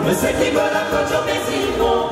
Monsieur qui veut la coach, mais si bon.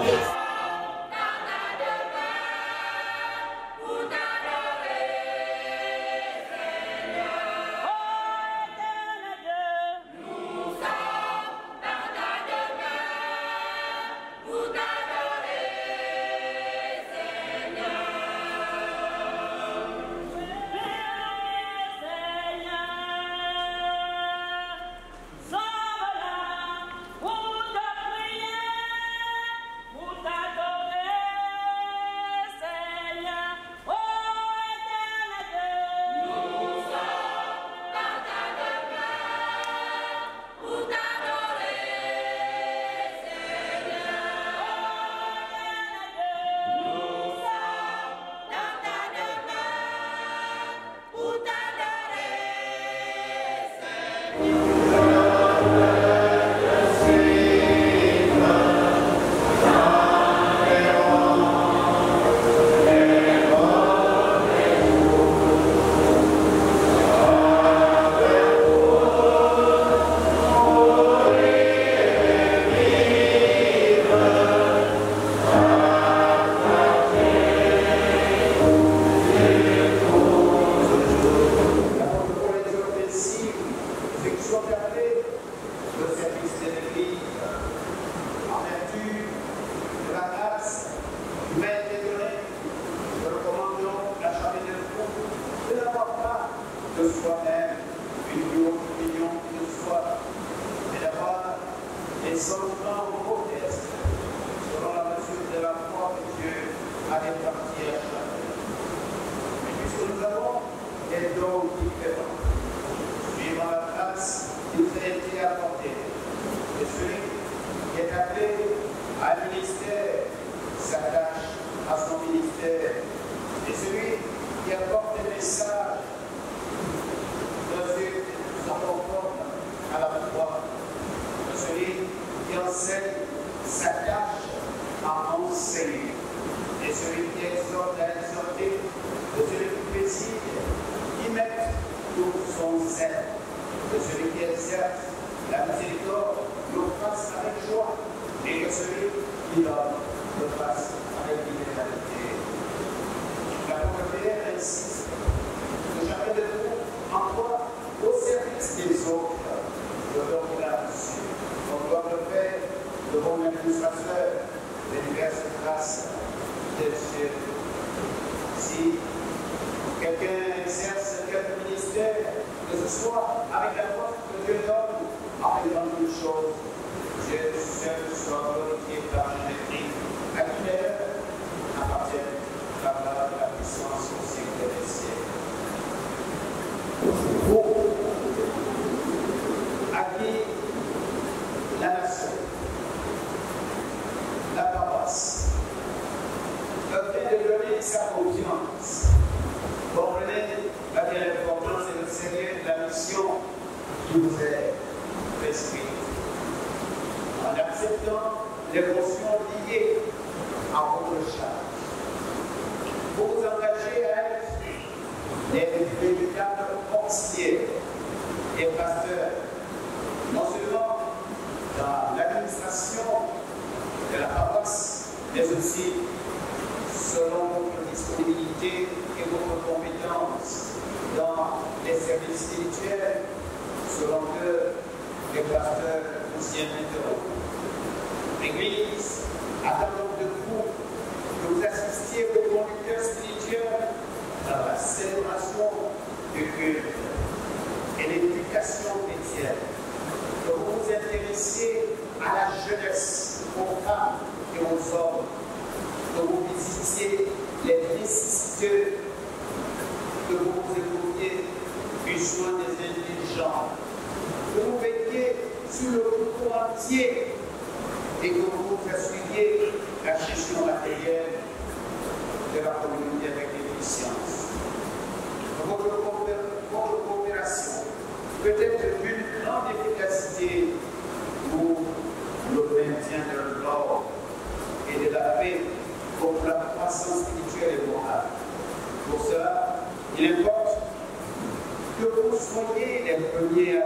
soyez les premiers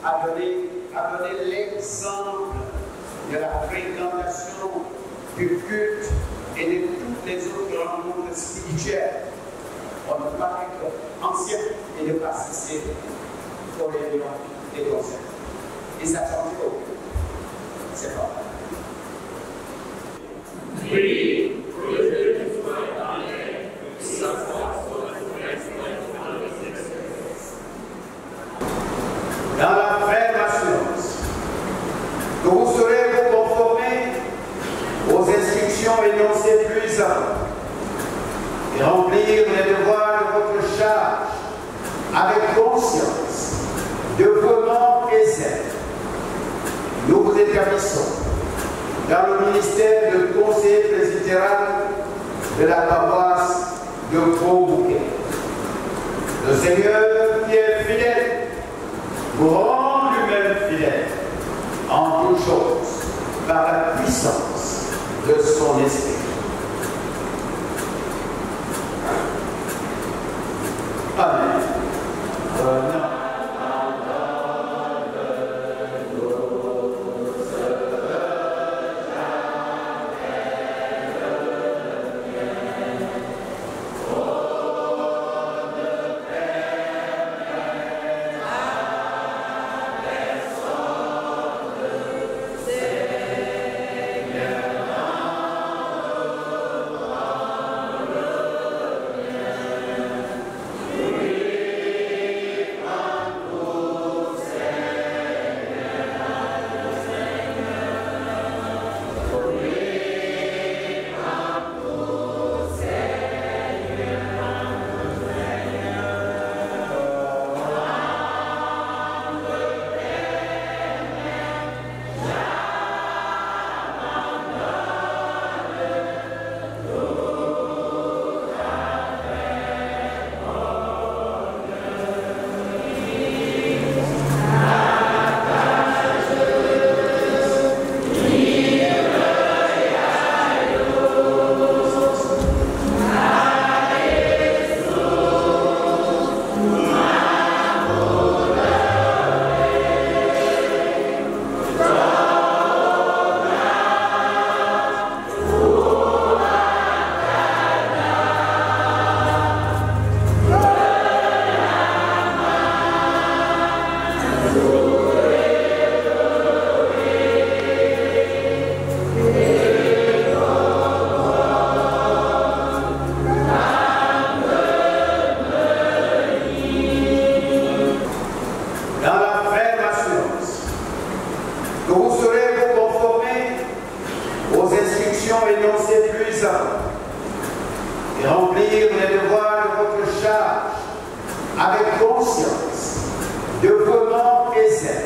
à donner l'exemple de la fréquentation du culte et de toutes les autres rencontres spirituelles. On ne peut pas être ancien et ne pas assister aux réunions des concerts. Et ça change au culte. C'est pas vrai. Oui. Dans la ferme assurance que vous saurez vous conformer aux instructions énoncées plus avant et remplir les devoirs de votre charge avec conscience, dévouement et zèle. Nous vous établissons dans le ministère de conseiller presbytéral de la paroisse de Gros-Bouquet. Le Seigneur qui est fidèle vous rend lui-même fidèle en toutes choses par la puissance de son esprit. Amen. et remplir les devoirs de votre charge avec conscience, dévouement et zèle.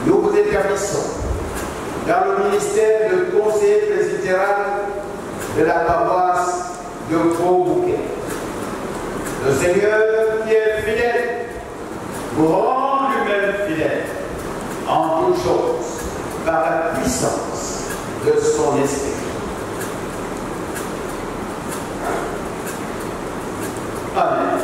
Nous vous établissons dans le ministère de conseiller presbytéral de la paroisse de Gros-Bouquet. Le Seigneur qui est fidèle vous rend lui-même fidèle en toutes choses par la puissance de son esprit. Amen.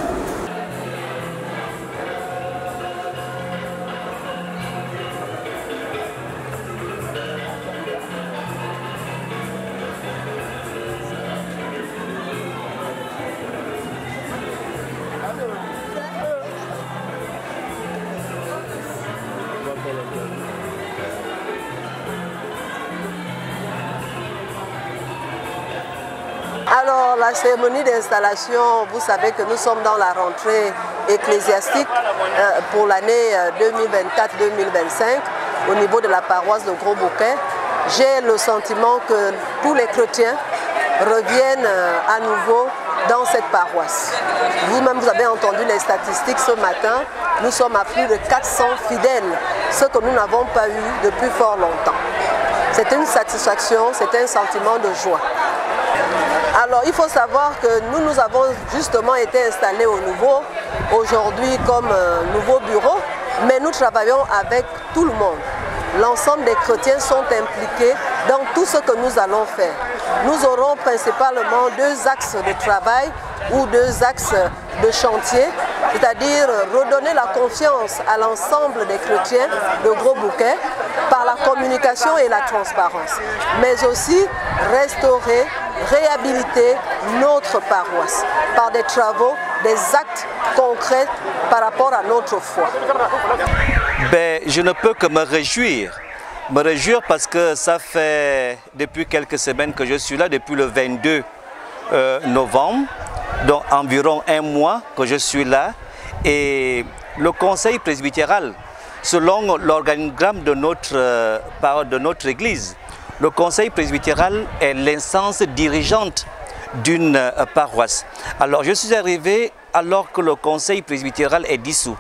Alors, la cérémonie d'installation, vous savez que nous sommes dans la rentrée ecclésiastique pour l'année 2024-2025 au niveau de la paroisse de Gros-Bouquet. J'ai le sentiment que tous les chrétiens reviennent à nouveau dans cette paroisse. Vous-même, vous avez entendu les statistiques ce matin. Nous sommes à plus de 400 fidèles, ce que nous n'avons pas eu depuis fort longtemps. C'est une satisfaction, c'est un sentiment de joie. Alors, il faut savoir que nous avons justement été installés au nouveau, aujourd'hui comme nouveau bureau, mais nous travaillons avec tout le monde. l'ensemble des chrétiens sont impliqués dans tout ce que nous allons faire. Nous aurons principalement 2 axes de travail ou 2 axes de chantier, c'est-à-dire redonner la confiance à l'ensemble des chrétiens de Gros Bouquet par la communication et la transparence, mais aussi restaurer, réhabiliter notre paroisse par des travaux, des actes concrets par rapport à notre foi. Ben, je ne peux que me réjouir parce que ça fait depuis quelques semaines que je suis là, depuis le 22 novembre, donc environ 1 mois que je suis là, et le conseil presbytéral, selon l'organigramme de notre église, le conseil presbytéral est l'instance dirigeante d'une paroisse. Alors je suis arrivé alors que le conseil presbytéral est dissous.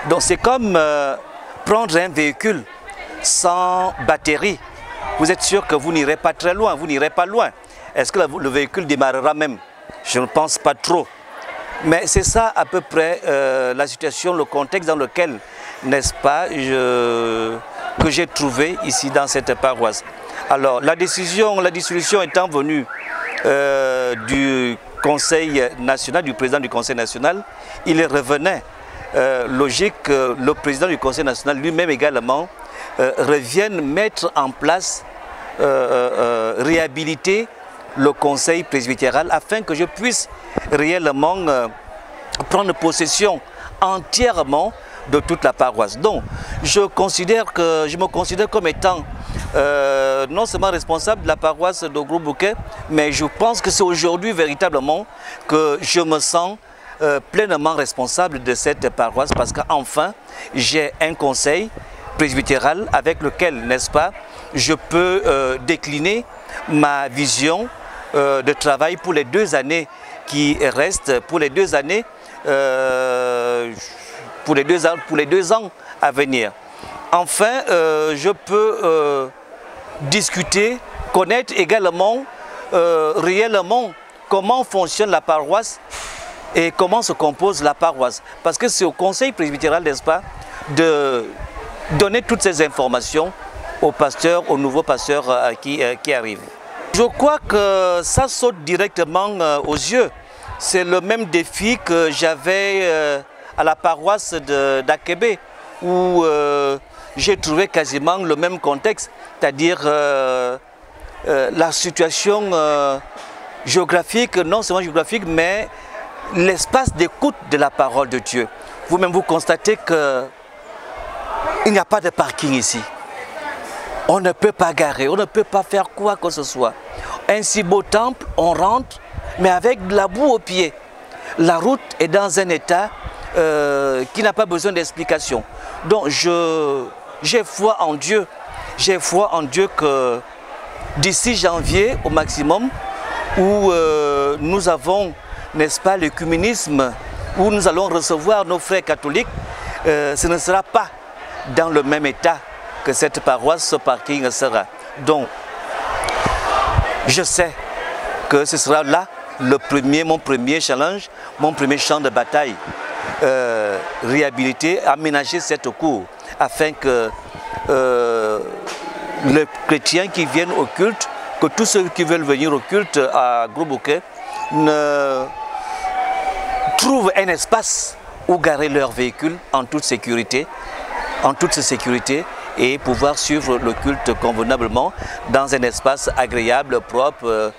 Donc c'est comme prendre un véhicule sans batterie. Vous êtes sûr que vous n'irez pas très loin, vous n'irez pas loin. Est-ce que le véhicule démarrera même? Je ne pense pas trop. Mais c'est ça à peu près la situation, le contexte dans lequel, n'est-ce pas, que j'ai trouvé ici dans cette paroisse. Alors la dissolution étant venue du Conseil national, du président du Conseil national, il revenait logique que le président du Conseil national lui-même également revienne mettre en place, réhabiliter le Conseil presbytéral afin que je puisse réellement prendre possession entièrement de toute la paroisse. Donc je me considère comme étant non seulement responsable de la paroisse de Gros Bouquet, mais je pense que c'est aujourd'hui véritablement que je me sens pleinement responsable de cette paroisse parce qu'enfin j'ai un conseil presbytéral avec lequel, n'est-ce pas, je peux décliner ma vision de travail pour les 2 années qui restent, pour les 2 années, pour les 2 ans à venir. Enfin, je peux discuter, connaître également réellement comment fonctionne la paroisse et comment se compose la paroisse. Parce que c'est au conseil presbytéral, n'est-ce pas, de donner toutes ces informations aux pasteurs, aux nouveaux pasteurs qui arrivent. Je crois que ça saute directement aux yeux. C'est le même défi que j'avais à la paroisse d'Akébé, où j'ai trouvé quasiment le même contexte, c'est-à-dire la situation géographique, non seulement géographique, mais l'espace d'écoute de la parole de Dieu. Vous-même, vous constatez qu'il n'y a pas de parking ici. On ne peut pas garer, on ne peut pas faire quoi que ce soit. Un si beau temple, on rentre, mais avec de la boue aux pieds. La route est dans un état qui n'a pas besoin d'explication. Donc j'ai foi en Dieu. J'ai foi en Dieu que d'ici janvier au maximum, où nous avons, n'est-ce pas, l'écuménisme, où nous allons recevoir nos frères catholiques, ce ne sera pas dans le même état que cette paroisse, ce parking sera. Donc, je sais que ce sera là mon premier challenge, mon premier champ de bataille. Réhabiliter, aménager cette cour, afin que les chrétiens qui viennent au culte, que tous ceux qui veulent venir au culte à Gros Bouquet, trouvent un espace où garer leur véhicule en toute sécurité, et pouvoir suivre le culte convenablement dans un espace agréable, propre